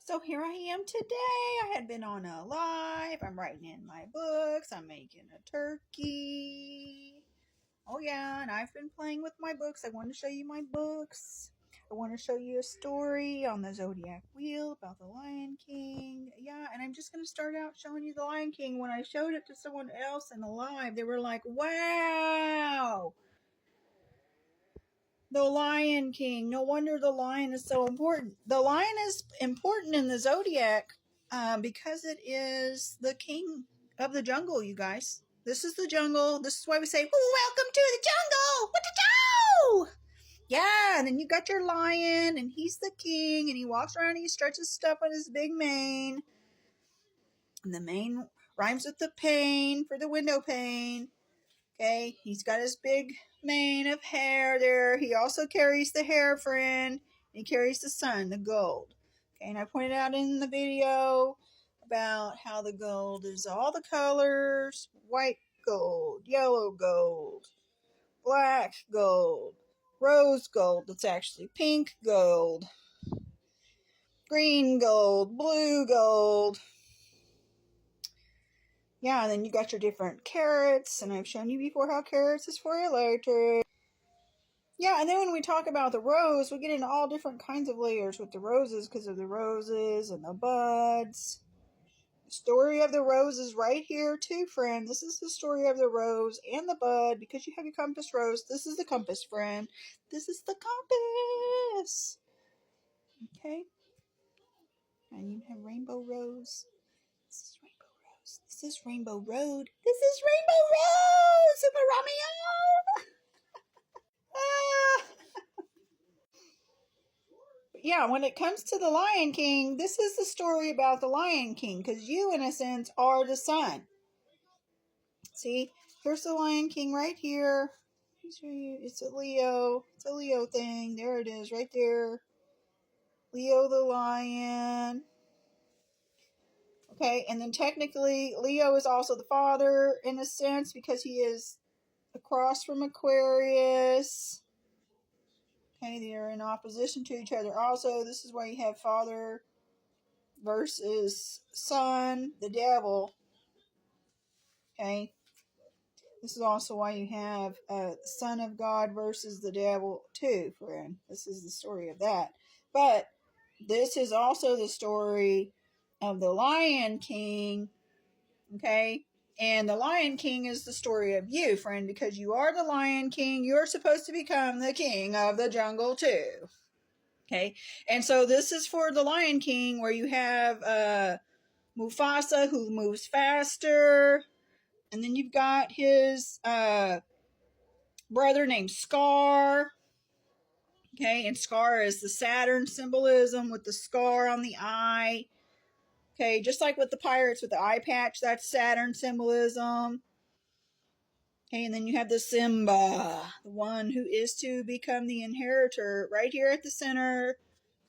So here I am today. I had been on a live. I'm writing in my books. I'm making a turkey. Oh yeah, and I've been playing with my books. I want to show you my books. I want to show you a story on the zodiac wheel about the Lion King. Yeah, and I'm just going to start out showing you the Lion King. When I showed it to someone else in the live, they were like, "Wow, the Lion King. No wonder the lion is so important." The lion is important in the zodiac because it is the king of the jungle, you guys. This is the jungle. This is why we say, "Welcome to the jungle. What to do?" Yeah, and then you got your lion, and he's the king, and he walks around and he stretches stuff on his big mane. And the mane rhymes with the pane for the window pane. Okay, he's got his big mane of hair there. He also carries the hair friend. He carries the sun, the gold. Okay, and I pointed out in the video about how the gold is all the colors: white gold, yellow gold, black gold, rose gold, that's actually pink gold, green gold, blue gold. Yeah, and then you got your different carrots, and I've shown you before how carrots is for electric. Yeah, and then when we talk about the rose, we get into all different kinds of layers with the roses because of the roses and the buds. The story of the rose is right here too, friend. This is the story of the rose and the bud. Because you have your compass rose, this is the compass, friend. This is the compass. Okay? And you have rainbow rose. This is rainbow rose. This is rainbow road. This is rainbow rose! Super Romeo! Ah! Yeah, when it comes to the Lion King, this is the story about the Lion King, because you, in a sense, are the sun. See, here's the Lion King right here. It's a Leo. It's a Leo thing. There it is, right there. Leo the lion. Okay, and then technically, Leo is also the father, in a sense, because he is across from Aquarius. Okay, they are in opposition to each other. Also, this is why you have father versus son, the devil. Okay, this is also why you have son of God versus the devil too, friend. This is the story of that. But this is also the story of the Lion King. Okay, and the Lion King is the story of you, friend, because you are the Lion King. You're supposed to become the king of the jungle too. Okay, and so this is for the Lion King, where you have Mufasa, who moves faster, and then you've got his brother named Scar. Okay, and Scar is the Saturn symbolism with the scar on the eye. Okay, just like with the pirates with the eye patch, that's Saturn symbolism. Okay, and then you have the Simba, the one who is to become the inheritor, right here at the center.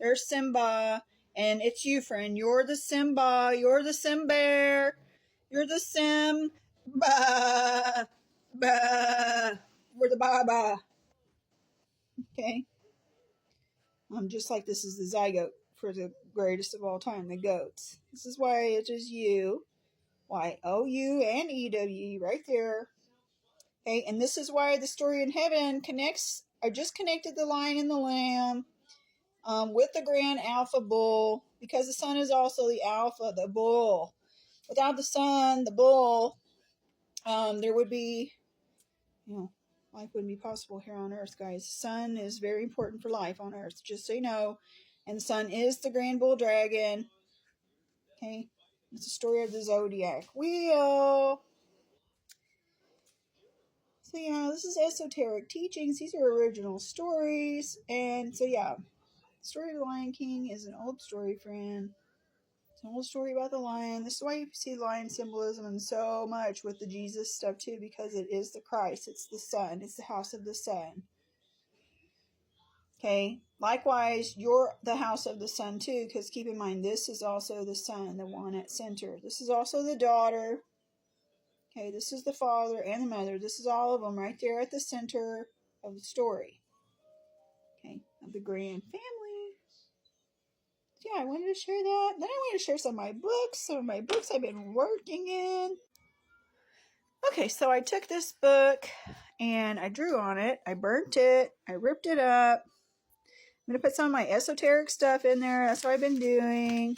There's Simba, and it's you, friend. You're the Simba. You're the Simba. You're the Simba. Ba. We're the Baba. Okay? Just like this is the zygote for the greatest of all time, the goats. This is why it is you. Y-O-U and E-W right there. Okay, and this is why the story in heaven connects. I just connected the lion and the lamb with the grand alpha bull, because the sun is also the alpha, the bull. Without the sun, the bull, there would be, life wouldn't be possible here on Earth, guys. The sun is very important for life on Earth, just so you know. And the sun is the grand bull dragon. Okay, it's the story of the zodiac wheel. So yeah, this is esoteric teachings. These are original stories. And so yeah, the story of the Lion King is an old story, friend. It's an old story about the lion. This is why you see lion symbolism and so much with the Jesus stuff too, because it is the Christ. It's the sun. It's the house of the sun. Okay. Likewise, you're the house of the sun too, because keep in mind, this is also the sun, the one at center. This is also the daughter. Okay, this is the father and the mother. This is all of them right there at the center of the story. Okay, of the grand family. yeah, I wanted to share that. Then I wanted to share some of my books I've been working in. Okay, so I took this book and I drew on it. I burnt it. I ripped it up. I'm going to put some of my esoteric stuff in there. That's what I've been doing.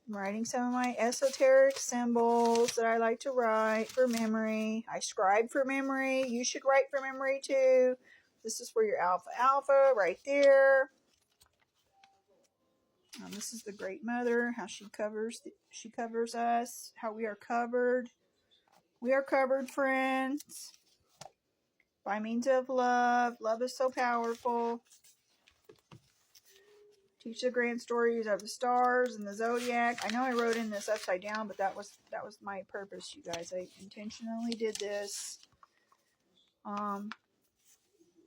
I'm writing some of my esoteric symbols that I like to write for memory. I scribe for memory. You should write for memory too. This is for your alpha right there. This is the Great Mother, how she covers us, how we are covered. We are covered, friends, by means of love. Love is so powerful. Teach the grand stories of the stars and the zodiac. I know I wrote in this upside down, but that was my purpose, you guys. I intentionally did this.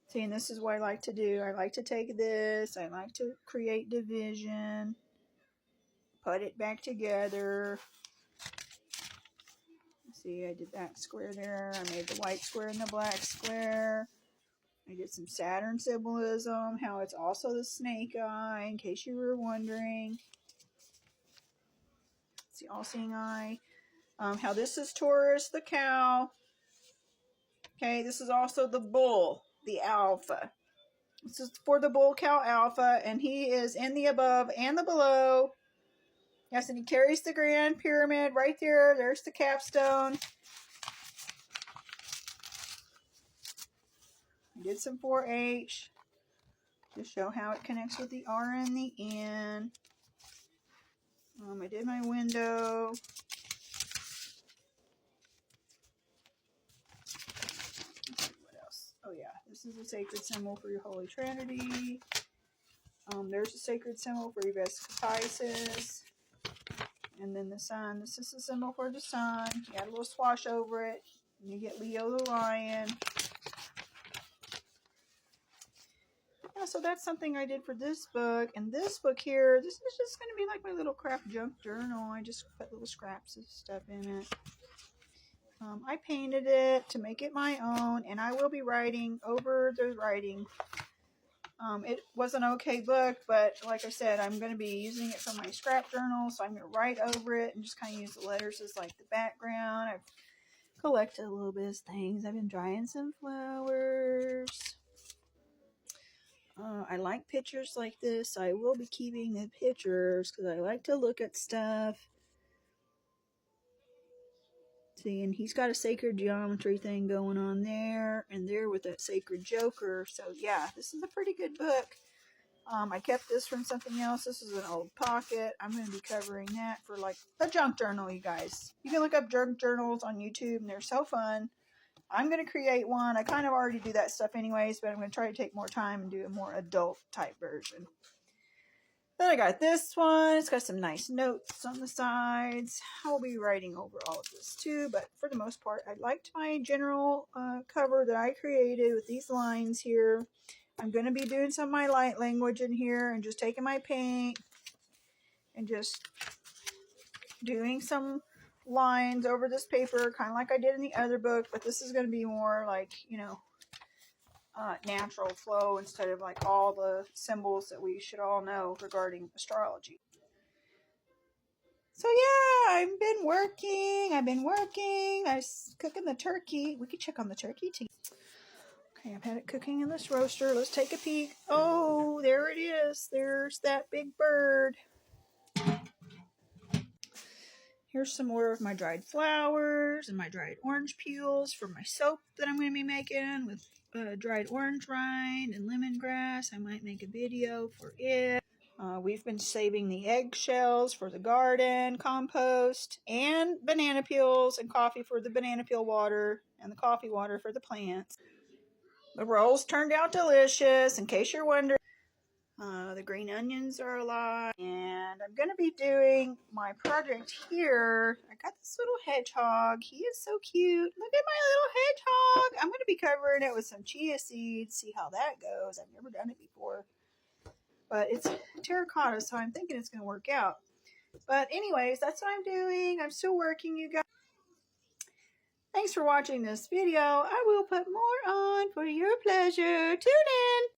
See, and this is what I like to do. I like to take this. I like to create division. Put it back together. See, I did that square there. I made the white square and the black square. I did some Saturn symbolism, how it's also the snake eye, in case you were wondering. It's the all-seeing eye. How this is Taurus, the cow. Okay, this is also the bull, the alpha. This is for the bull cow alpha, and he is in the above and the below. Yes, and he carries the grand pyramid right there. There's the capstone. I did some 4H to show how it connects with the R and the N. I did my window. What else? Oh yeah, this is a sacred symbol for your Holy Trinity. There's a sacred symbol for your Vescatisis. And then the sun. This is a symbol for the sun. You add a little swash over it. And you get Leo the lion. Yeah, so that's something I did for this book. And this book here, this is just going to be like my little craft junk journal. I just put little scraps of stuff in it. I painted it to make it my own. And I will be writing over the writing. It was an okay book, but like I said, I'm going to be using it for my scrap journal, so I'm going to write over it and just kind of use the letters as like the background. I've collected a little bit of things. I've been drying some flowers. I like pictures like this. I will be keeping the pictures because I like to look at stuff. See, and he's got a sacred geometry thing going on there and there with that sacred joker. So yeah, this is a pretty good book. I kept this from something else. This is an old pocket. I'm going to be covering that for like a junk journal, you guys. You can look up junk journals on YouTube and they're so fun. I'm going to create one. I kind of already do that stuff anyways, but I'm going to try to take more time and do a more adult type version. Then I got this one. It's got some nice notes on the sides. I'll be writing over all of this too, but for the most part, I liked my general cover that I created with these lines here. I'm going to be doing some of my light language in here and just taking my paint and just doing some lines over this paper, kind of like I did in the other book, but this is going to be more like, you know, natural flow instead of like all the symbols that we should all know regarding astrology. So yeah, I've been working. I was cooking the turkey. We could check on the turkey too. Okay, I've had it cooking in this roaster. Let's take a peek. Oh, there it is. There's that big bird. Here's some more of my dried flowers and my dried orange peels for my soap that I'm going to be making with dried orange rind and lemongrass. I might make a video for it. We've been saving the eggshells for the garden compost and banana peels and coffee for the banana peel water and the coffee water for the plants. The rolls turned out delicious, in case you're wondering. The green onions are alive. And I'm going to be doing my project here. I got this little hedgehog. He is so cute. Look at my little hedgehog. I'm going to be covering it with some chia seeds. See how that goes. I've never done it before. But it's terracotta, so I'm thinking it's going to work out. But anyways, that's what I'm doing. I'm still working, you guys. Thanks for watching this video. I will put more on for your pleasure. Tune in.